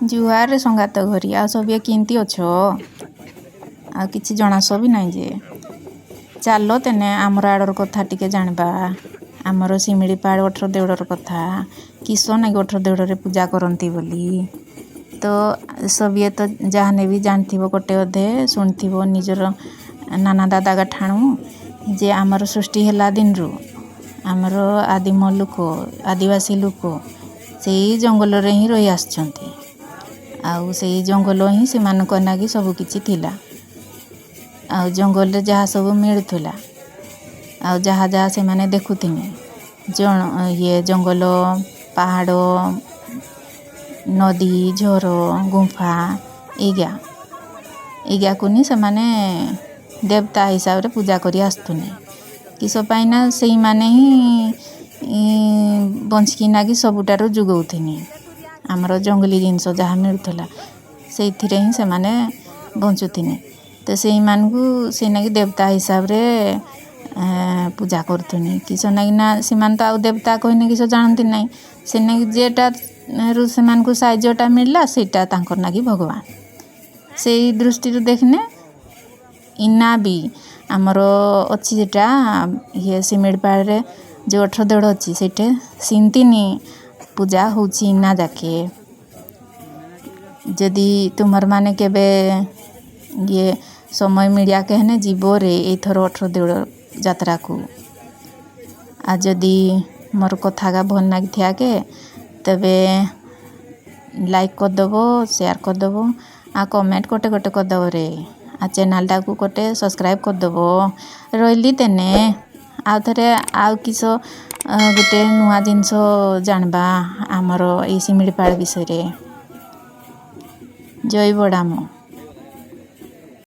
जुआर रे संगात घरी आ सब केमती अछ आ किछि जनास भी नाइ जे चलो तेने आमर आडर कथा टिके जानबा आमर शिमिलीपाल अठर देउड़र कथा किस ना अठर देउड़े पूजा करती बोली तो सब तो जहाने भी जानथिबो कोटे अधे शुणथिबो निजर नाना दादा ठाणु जे आमर सृष्टि हेला दिन रु आमर आदिम लोक आदिवासी लोक से जंगल रे ही रही आछंती आउ से जंगल ही से मान नागी सब किछि थिला आउ जंगल रे जहाँ सब मिलुला आउ जहाँ जहाँ से माने देखुथिने ये जंगल पहाड़ नदी झर गुंफा इगा कुनी से माने देवता हिसाब रे पूजा करी आस्तुने किस पाइना सेही माने ही बंचकी नागी सबुटारो जुगौथिनी आमर जंगली जिनस जहाँ मिलुला से ही से माने बंचुथिने तो से मानकु से नागी देवता हिसाब रे पूजा करथुनी किस नागी ना से मान तो आ देवता कहने किस जानती नहीं से नागी जेटा रु से मानकु साहाय्यटा मिलला सेटा तांकर नागी भगवान से दृष्टि देखने इना भी आमर अच्छी जेटा ये शिमिलीपाल रे जो 18 देड़ अच्छी सेठे सिंतिनी पूजा होची इना जाके जदि तुमर माने केबे ये समय मीडिया कहने जीवो रे एथर 18 देड़ यात्रा को आ जदि मोर कथा का भल लाग थिया के तबे लाइक कर दबो शेयर कर दबो आ कमेंट कोटे कोटे कर दबो रे आ चैनल टा को कोटे सब्सक्राइब कर दबो रहिली तेने आ थरे आ किस गोटे नुआ जिनस जानबा आमर ए शिमिलीपाल विषय रे जय बड़ाम।